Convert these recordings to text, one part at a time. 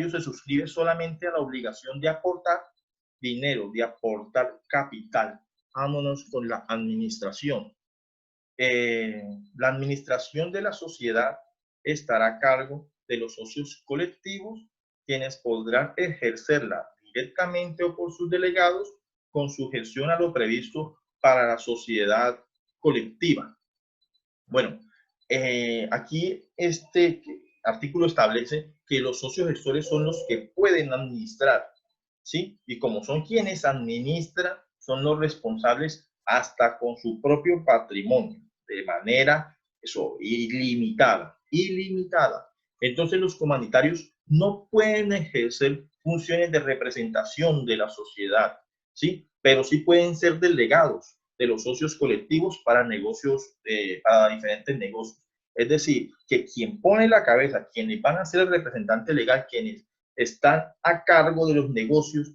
se suscribe solamente a la obligación de aportar dinero, de aportar capital. Vámonos con la administración. La administración de la sociedad estará a cargo de los socios colectivos, quienes podrán ejercerla directamente o por sus delegados con sujeción a lo previsto para la sociedad colectiva. Bueno, aquí este artículo establece que los socios gestores son los que pueden administrar, ¿sí? Y como son quienes administran, son los responsables hasta con su propio patrimonio, de manera ilimitada, ilimitada. Entonces los comunitarios no pueden ejercer funciones de representación de la sociedad, ¿sí? Pero sí pueden ser delegados de los socios colectivos para negocios, para diferentes negocios. Es decir, que quien pone la cabeza, quienes van a ser el representante legal, quienes están a cargo de los negocios,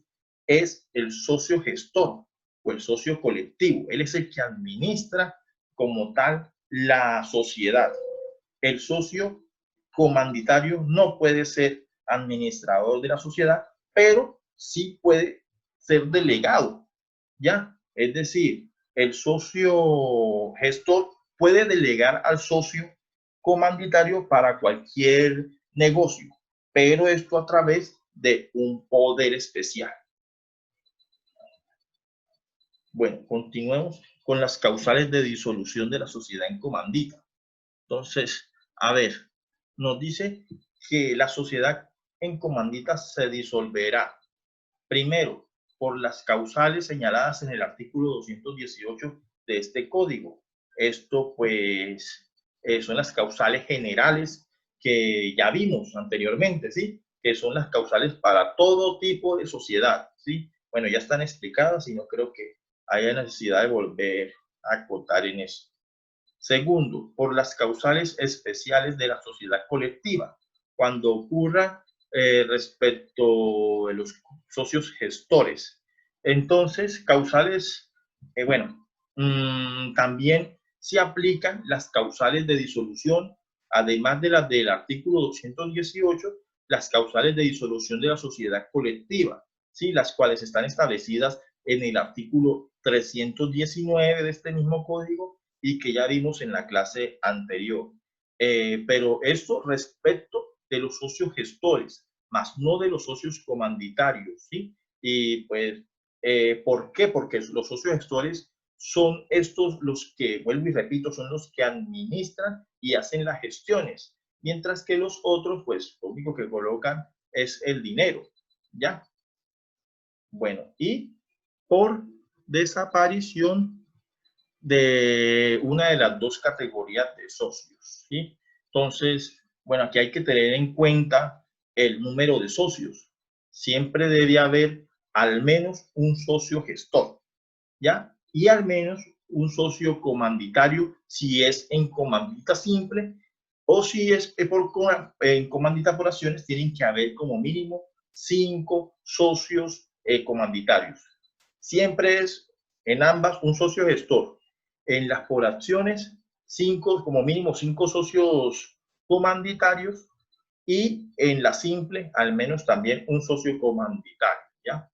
es el socio gestor o el socio colectivo. Él es el que administra como tal la sociedad. El socio comanditario no puede ser administrador de la sociedad, pero sí puede ser delegado, ¿ya? Es decir, el socio gestor puede delegar al socio comanditario para cualquier negocio, pero esto a través de un poder especial. Bueno, continuemos con las causales de disolución de la sociedad en comandita. Entonces, a ver, nos dice que la sociedad en comandita se disolverá, primero, por las causales señaladas en el artículo 218 de este código. Esto, pues, son las causales generales que ya vimos anteriormente, ¿sí? Que son las causales para todo tipo de sociedad, ¿sí? Bueno, ya están explicadas y no creo que haya necesidad de volver a acotar en eso. Segundo, por las causales especiales de la sociedad colectiva, cuando ocurra respecto de los socios gestores. Entonces, causales, bueno, también se aplican las causales de disolución, además de las del artículo 218, las causales de disolución de la sociedad colectiva, ¿sí? Las cuales están establecidas en el artículo 319 de este mismo código y que ya vimos en la clase anterior. Pero esto respecto de los socios gestores, más no de los socios comanditarios, ¿sí? Y pues, ¿por qué? Porque los socios gestores son estos los que, vuelvo y repito, son los que administran y hacen las gestiones, mientras que los otros, pues, lo único que colocan es el dinero, ¿ya? Bueno, y por desaparición de una de las dos categorías de socios, ¿sí? Entonces, bueno, aquí hay que tener en cuenta el número de socios. Siempre debe haber al menos un socio gestor, ¿ya? Y al menos un socio comanditario si es en comandita simple o si es en comandita por acciones, tienen que haber como mínimo 5 socios comanditarios. Siempre es en ambas un socio gestor. En las por acciones, como mínimo 5 socios comanditarios y en la simple al menos también un socio comanditario, ¿ya?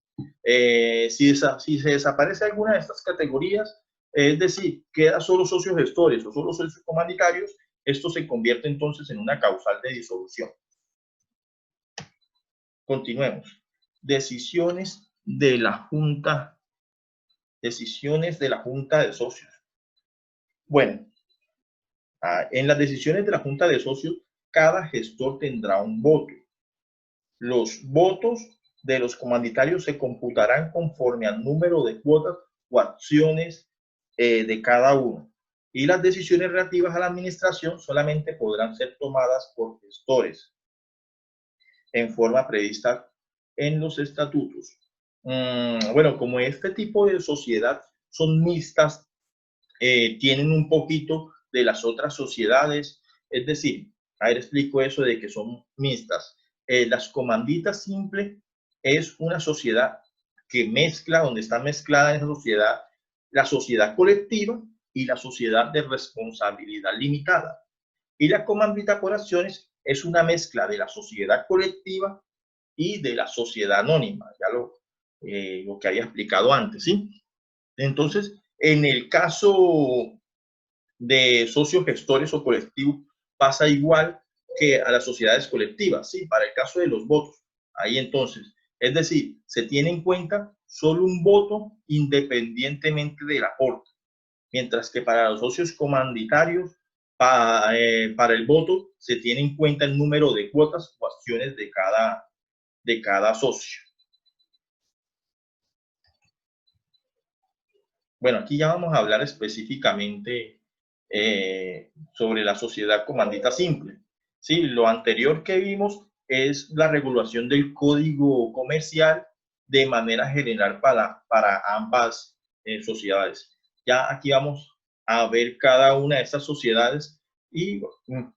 Si se desaparece alguna de estas categorías, es decir, queda solo socios gestores o solo socios comunitarios, esto se convierte entonces en una causal de disolución. Continuemos. Decisiones de la Junta de Socios. Bueno, en las decisiones de la Junta de Socios, cada gestor tendrá un voto. Los votos de los comanditarios se computarán conforme al número de cuotas o acciones de cada uno. Y las decisiones relativas a la administración solamente podrán ser tomadas por gestores en forma prevista en los estatutos. Bueno, como este tipo de sociedad son mixtas, tienen un poquito de las otras sociedades, es decir, a ver, explico eso de que son mixtas. Las comanditas simple es una sociedad que mezcla, donde está mezclada en esa sociedad, la sociedad colectiva y la sociedad de responsabilidad limitada. Y la comandita por acciones es una mezcla de la sociedad colectiva y de la sociedad anónima, ya lo que había explicado antes, ¿sí? Entonces, en el caso de socios gestores o colectivos, pasa igual que a las sociedades colectivas, ¿sí? Para el caso de los votos. Ahí entonces, es decir, se tiene en cuenta solo un voto independientemente del aporte, mientras que para los socios comanditarios, para el voto, se tiene en cuenta el número de cuotas o acciones de cada socio. Bueno, aquí ya vamos a hablar específicamente sobre la sociedad comandita simple. Sí, lo anterior que vimos es la regulación del código comercial de manera general para ambas sociedades. Ya aquí vamos a ver cada una de estas sociedades y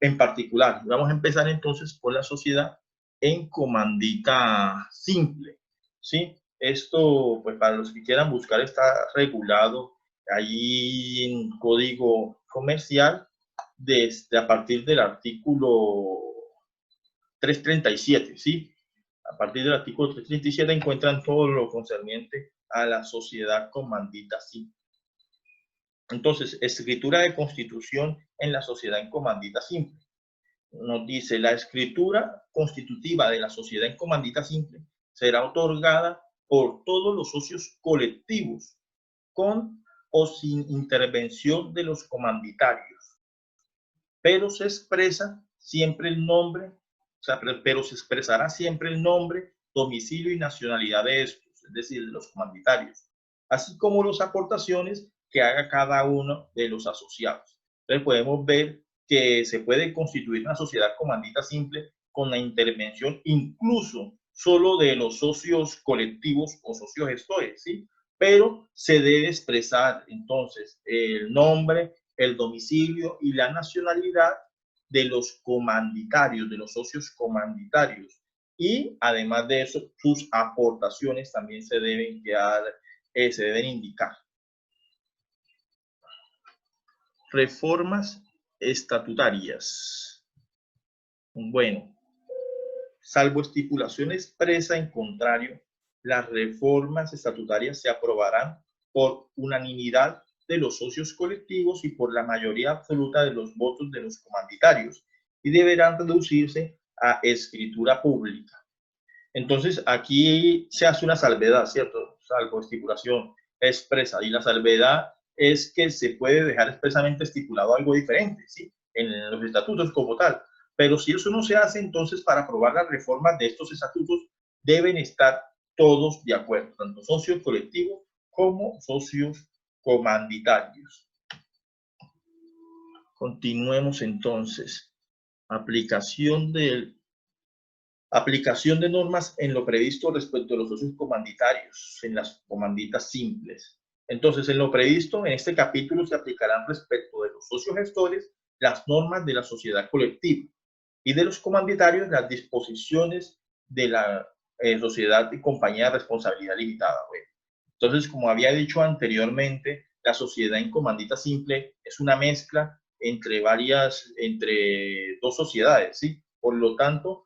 en particular, vamos a empezar entonces por la sociedad en comandita simple. ¿Sí? Esto, pues para los que quieran buscar, está regulado ahí en código comercial desde a partir del artículo 337, ¿sí? A partir del artículo 337 encuentran todo lo concerniente a la sociedad comandita simple. Entonces, escritura de constitución en la sociedad en comandita simple. Nos dice, la escritura constitutiva de la sociedad en comandita simple será otorgada por todos los socios colectivos, con o sin intervención de los comanditarios, pero se expresa siempre el nombre, o sea, pero se expresará siempre el nombre, domicilio y nacionalidad de estos, es decir, de los comanditarios, así como las aportaciones que haga cada uno de los asociados. Entonces podemos ver que se puede constituir una sociedad comandita simple con la intervención incluso solo de los socios colectivos o socios gestores, ¿sí? Pero se debe expresar entonces el nombre, el domicilio y la nacionalidad de los comanditarios, de los socios comanditarios. Y además de eso, sus aportaciones también se deben quedar, se deben indicar. Reformas estatutarias. Bueno, salvo estipulación expresa en contrario, las reformas estatutarias se aprobarán por unanimidad de los socios colectivos y por la mayoría absoluta de los votos de los comanditarios y deberán reducirse a escritura pública. Entonces, aquí se hace una salvedad, ¿cierto? Salvo estipulación expresa. Y la salvedad es que se puede dejar expresamente estipulado algo diferente, ¿sí? En los estatutos como tal. Pero si eso no se hace, entonces para aprobar las reformas de estos estatutos deben estar todos de acuerdo, tanto socios colectivos como socios comanditarios. Continuemos entonces. Aplicación de normas en lo previsto respecto a los socios comanditarios, en las comanditas simples. Entonces, en lo previsto, en este capítulo se aplicarán respecto de los socios gestores las normas de la sociedad colectiva y de los comanditarios las disposiciones de la sociedad y compañía de responsabilidad limitada. Bueno, entonces, como había dicho anteriormente, la sociedad en comandita simple es una mezcla entre dos sociedades, ¿sí? Por lo tanto,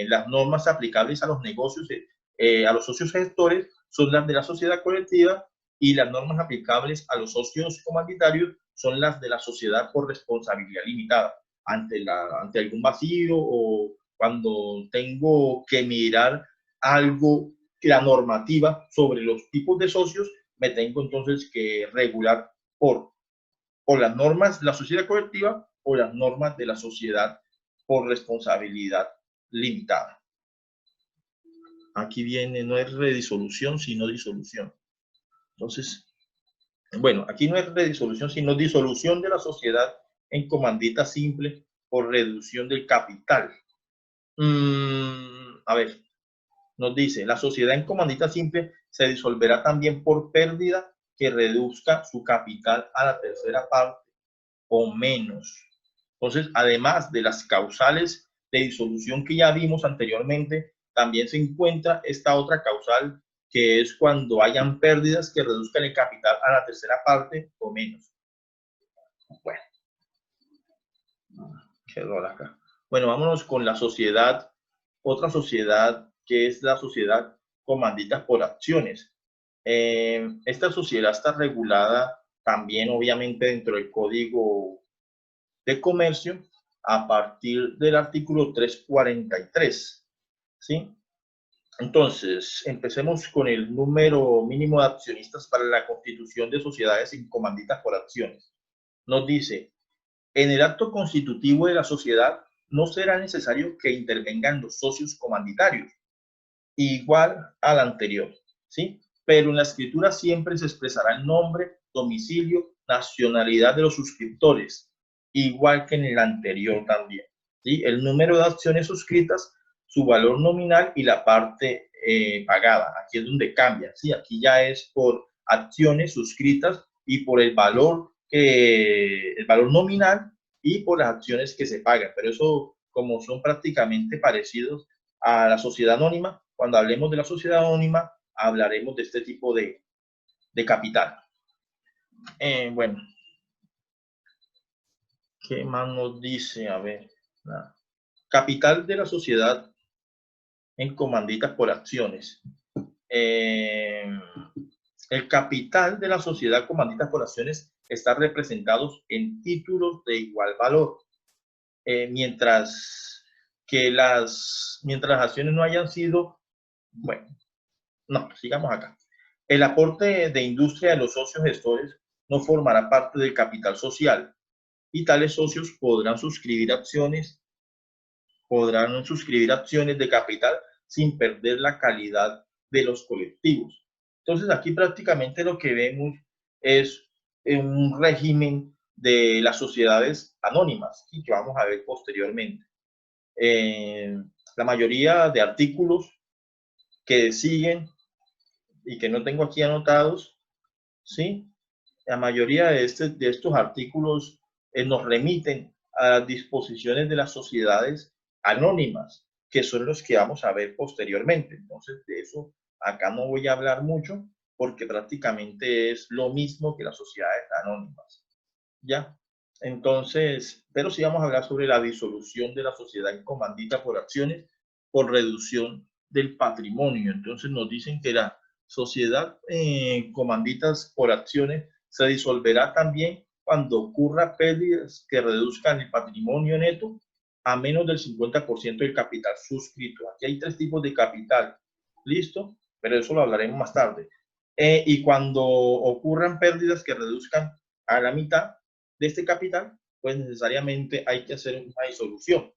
las normas aplicables a los negocios, a los socios gestores, son las de la sociedad colectiva y las normas aplicables a los socios comanditarios son las de la sociedad por responsabilidad limitada. Ante algún vacío o cuando tengo que mirar algo, la normativa sobre los tipos de socios, me tengo entonces que regular por las normas de la sociedad colectiva o las normas de la sociedad por responsabilidad limitada. Aquí viene, no es redisolución, sino disolución. Entonces, bueno, aquí no es redisolución, sino disolución de la sociedad en comandita simple por reducción del capital. A ver, nos dice, la sociedad en comandita simple se disolverá también por pérdida que reduzca su capital a la tercera parte o menos. Entonces, además de las causales de disolución que ya vimos anteriormente, también se encuentra esta otra causal que es cuando hayan pérdidas que reduzcan el capital a la tercera parte o menos. Bueno, quedó acá. Bueno, vámonos con la sociedad, otra sociedad que es la sociedad comanditas por acciones. Esta sociedad está regulada también, obviamente, dentro del Código de Comercio a partir del artículo 343, ¿sí? Entonces, empecemos con el número mínimo de accionistas para la constitución de sociedades comanditas por acciones. Nos dice, en el acto constitutivo de la sociedad no será necesario que intervengan los socios comanditarios, igual al anterior, ¿sí? Pero en la escritura siempre se expresará el nombre, domicilio, nacionalidad de los suscriptores, igual que en el anterior también, ¿sí? El número de acciones suscritas, su valor nominal y la parte pagada. Aquí es donde cambia, ¿sí? Aquí ya es por acciones suscritas y por el valor nominal y por las acciones que se pagan. Pero eso, como son prácticamente parecidos a la sociedad anónima, cuando hablemos de la sociedad anónima, hablaremos de este tipo de capital. Bueno, ¿qué más nos dice? A ver, capital de la sociedad en comanditas por acciones. El capital de la sociedad comanditas por acciones está representado en títulos de igual valor, mientras las acciones no hayan sido, bueno, no, sigamos acá. El aporte de industria de los socios gestores no formará parte del capital social y tales socios podrán suscribir acciones de capital sin perder la calidad de los colectivos. Entonces, aquí prácticamente lo que vemos es un régimen de las sociedades anónimas y que vamos a ver posteriormente. La mayoría de artículos que siguen y que no tengo aquí anotados, ¿sí? La mayoría de estos artículos nos remiten a las disposiciones de las sociedades anónimas, que son los que vamos a ver posteriormente. Entonces, de eso acá no voy a hablar mucho, porque prácticamente es lo mismo que las sociedades anónimas, ¿ya? Entonces, pero sí vamos a hablar sobre la disolución de la sociedad comandita por acciones por reducción del patrimonio. Entonces nos dicen que la sociedad comanditas por acciones se disolverá también cuando ocurra pérdidas que reduzcan el patrimonio neto a menos del 50% del capital suscrito. Aquí hay 3 tipos de capital, ¿listo? Pero eso lo hablaremos más tarde. Y cuando ocurran pérdidas que reduzcan a la mitad de este capital, pues necesariamente hay que hacer una disolución.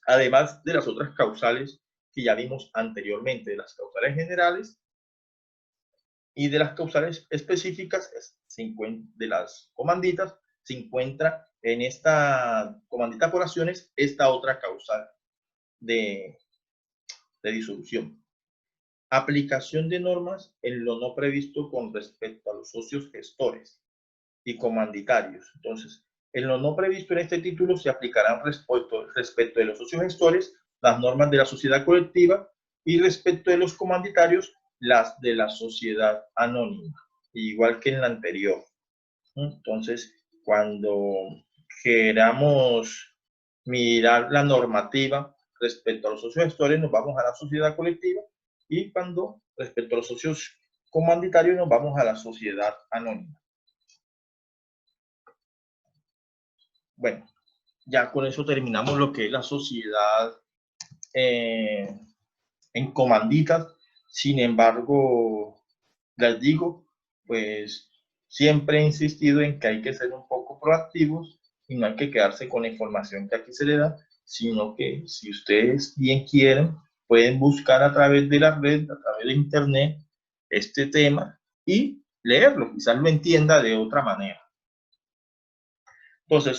Además de las otras causales que ya vimos anteriormente, de las causales generales y de las causales específicas de las comanditas, se encuentra en esta comandita por acciones esta otra causal de disolución. Aplicación de normas en lo no previsto con respecto a los socios gestores y comanditarios. Entonces, en lo no previsto en este título se aplicarán respecto de los socios gestores las normas de la sociedad colectiva y respecto de los comandatarios las de la sociedad anónima, igual que en la anterior. Entonces, cuando queramos mirar la normativa respecto a los socios gestores, nos vamos a la sociedad colectiva, y cuando respecto a los socios comandatarios nos vamos a la sociedad anónima. Bueno, ya con eso terminamos lo que es la sociedad en comanditas. Sin embargo, les digo, pues siempre he insistido en que hay que ser un poco proactivos y no hay que quedarse con la información que aquí se le da, sino que si ustedes bien quieren, pueden buscar a través de la red, a través de internet, este tema y leerlo, quizás lo entienda de otra manera. Entonces,